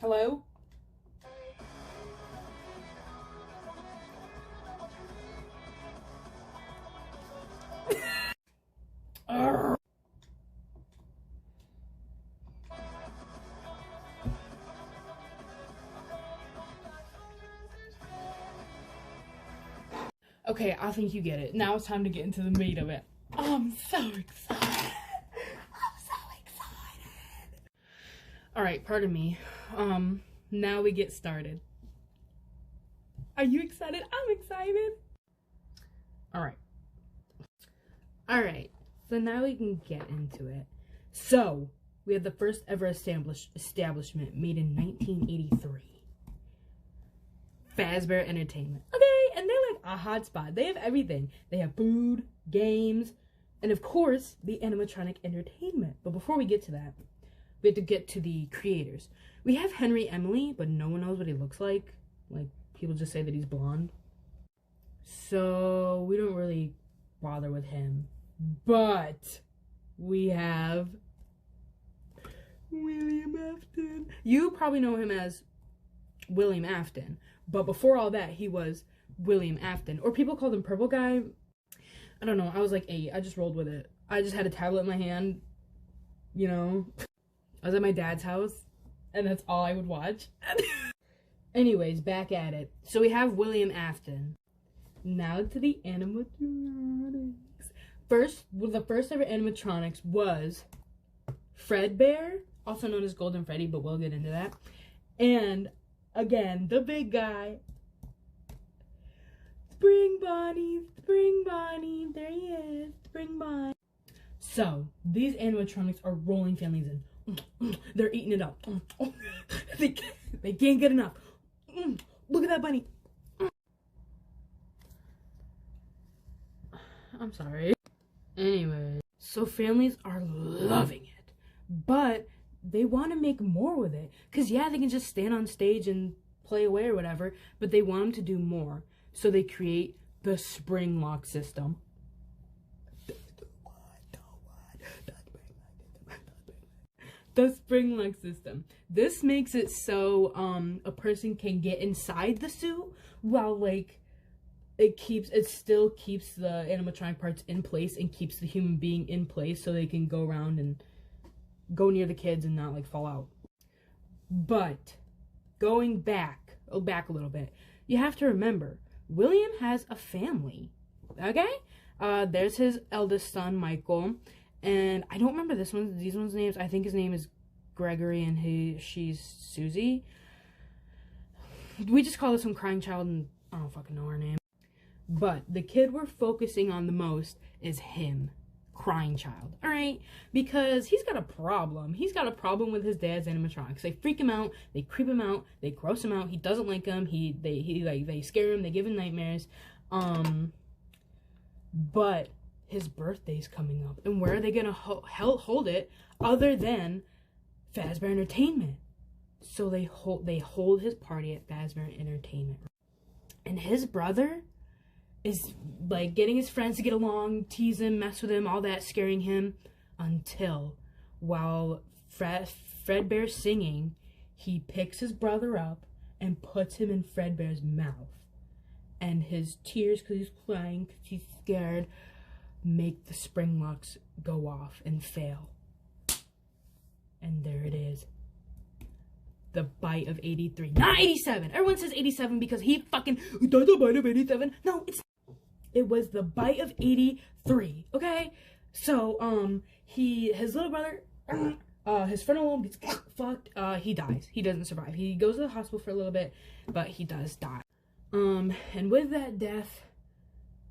Hello? Okay, I think you get it. Now it's time to get into the meat of it. I'm so excited. I'm so excited. Alright, pardon me. Now we get started. Are you excited? I'm excited. Alright, so now we can get into it. So, we have the first ever establishment made in 1983. Fazbear Entertainment. Okay, and they're like a hot spot. They have everything. They have food, games, and of course, the animatronic entertainment. But before we get to that, we have to get to the creators. We have Henry Emily, but no one knows what he looks like. Like, people just say that he's blonde. So, we don't really bother with him. But, we have William Afton. You probably know him as William Afton. But before all that, he was William Afton. Or people called him Purple Guy. I don't know. I was like 8. I just rolled with it. I just had a tablet in my hand. You know. I was at my dad's house. And that's all I would watch. Anyways, back at it. So we have William Afton. Now to the animatronics. The first ever animatronics was Fredbear. Also known as Golden Freddy, but we'll get into that. And again, the big guy. Spring Bonnie, there he is, Spring Bonnie. So, these animatronics are rolling families in. They're eating it up. They can't get enough. Look at that bunny. I'm sorry. Anyway, so families are loving it. But they want to make more with it. Because, yeah, they can just stand on stage and play away or whatever. But they want them to do more. So they create the spring lock system. The spring lock system. This makes it so a person can get inside the suit while, like, it still keeps the animatronic parts in place and keeps the human being in place so they can go around and go near the kids and not, like, fall out. But going back a little bit, you have to remember, William has a family, okay? There's his eldest son, Michael, and I don't remember these ones' names. I think his name is Gregory and she's Susie. We just call this one Crying Child, and I don't fucking know her name. But the kid we're focusing on the most is him, Crying Child, all right? Because he's got a problem. He's got a problem with his dad's animatronics. They freak him out, they creep him out, they gross him out. He doesn't like them. They scare him. They give him nightmares. But his birthday's coming up, and where are they gonna hold it other than Fazbear Entertainment? So they hold his party at Fazbear Entertainment, and his brother is like getting his friends to get along, tease him, mess with him, all that, scaring him, until while Fredbear's singing, he picks his brother up and puts him in Fredbear's mouth. And his tears, because he's crying, because he's scared, make the spring locks go off and fail. And there it is. The bite of 83. Not 87! Everyone says 87 because he fucking does the bite of 87. No, it was the bite of 83, okay? So, his little brother, his frontal lobe gets fucked, he dies. He doesn't survive. He goes to the hospital for a little bit, but he does die. And with that death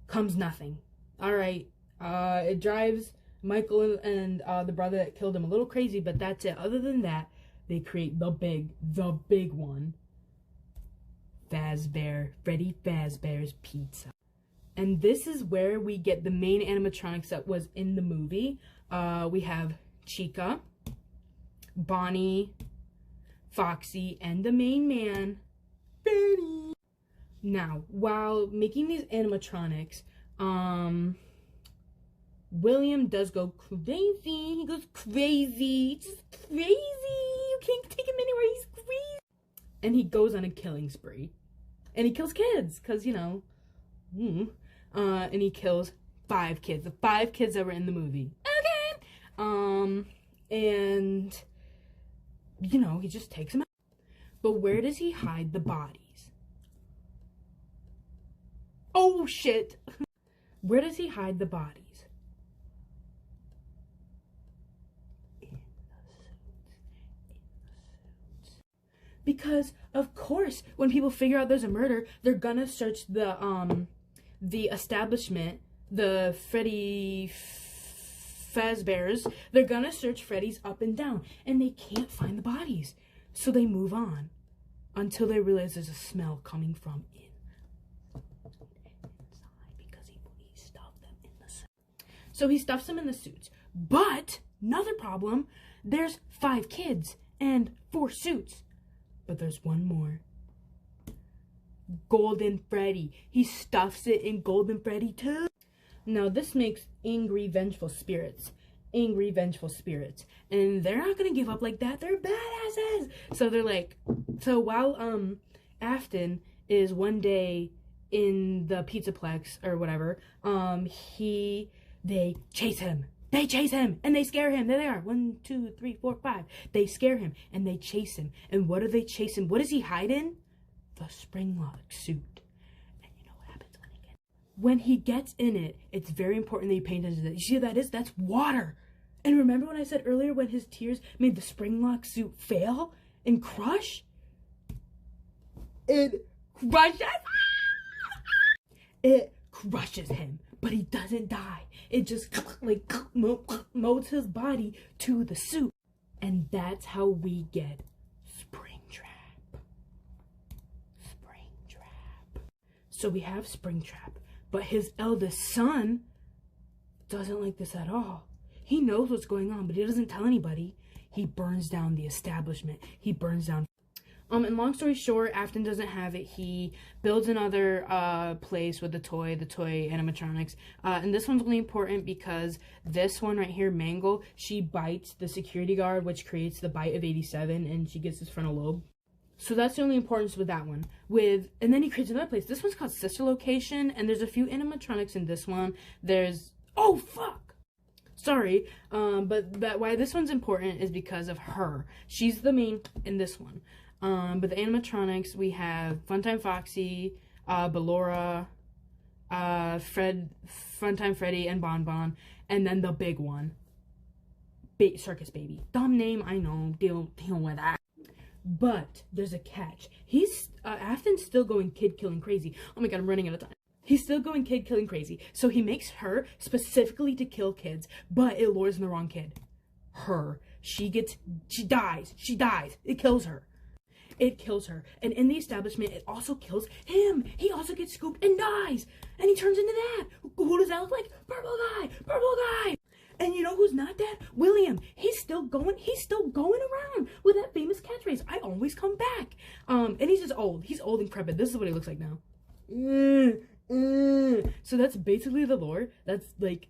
comes nothing. Alright, it drives Michael and the brother that killed him a little crazy, but that's it. Other than that, they create the big one. Freddy Fazbear's Pizza. And this is where we get the main animatronics that was in the movie. We have Chica, Bonnie, Foxy, and the main man, Benny. Now, while making these animatronics, William does go crazy. He goes crazy. Just crazy. You can't take him anywhere. He's crazy. and he goes on a killing spree. And he kills kids, because, you know, and he kills 5 kids. The 5 kids that were in the movie. Okay! And, you know, he just takes them out. But where does he hide the bodies? Oh, shit! Where does he hide the bodies? Because, of course, when people figure out there's a murder, they're gonna search the establishment, the Freddy Fazbear's. They're gonna search Freddy's up and down, and they can't find the bodies. So they move on until they realize there's a smell coming from inside, because he stuffed them in the suit. So he stuffs them in the suits. But, another problem, there's 5 kids and 4 suits. But there's one more. Golden Freddy. He stuffs it in Golden Freddy too. Now this makes angry, vengeful spirits. Angry, vengeful spirits. And they're not gonna give up like that. They're badasses. So they're like, so while Afton is one day in the Pizzaplex or whatever, they chase him. They chase him and they scare him. There they are. 1, 2, 3, 4, 5. They scare him and they chase him. And what do they chase him? What does he hide in? The spring-lock suit. And you know what happens when he gets in it, it's very important that you pay attention to that. You see what that is? That's water. And remember when I said earlier when his tears made the spring-lock suit fail and crush? It crushes. It crushes him. But he doesn't die. It just like molds his body to the suit. And that's how we get Springtrap. Springtrap. So we have Springtrap. But his eldest son doesn't like this at all. He knows what's going on, but he doesn't tell anybody. He burns down the establishment. He burns down. And long story short, Afton doesn't have it. He builds another place with the toy animatronics. And this one's really important because this one right here, Mangle, she bites the security guard, which creates the bite of 87, and she gets his frontal lobe. So that's the only importance with that one. And then he creates another place. This one's called Sister Location, and there's a few animatronics in this one. Oh, fuck! Sorry, but why this one's important is because of her. She's the main in this one. But the animatronics, we have Funtime Foxy, Ballora, Funtime Freddy, and Bon Bon, and then the big one, Circus Baby. Dumb name, I know, deal with that. But there's a catch. Afton's still going kid killing crazy. Oh my god, I'm running out of time. He's still going kid killing crazy. So he makes her specifically to kill kids, but it lures in the wrong kid. Her. She dies. It kills her. It kills her. And in the establishment, it also kills him. He also gets scooped and dies. And he turns into that. Who does that look like? Purple guy. And you know who's not dead? William. He's still going around with that famous catchphrase, I always come back. And he's just old. He's old and crepit. This is what he looks like now. So that's basically the lore. That's like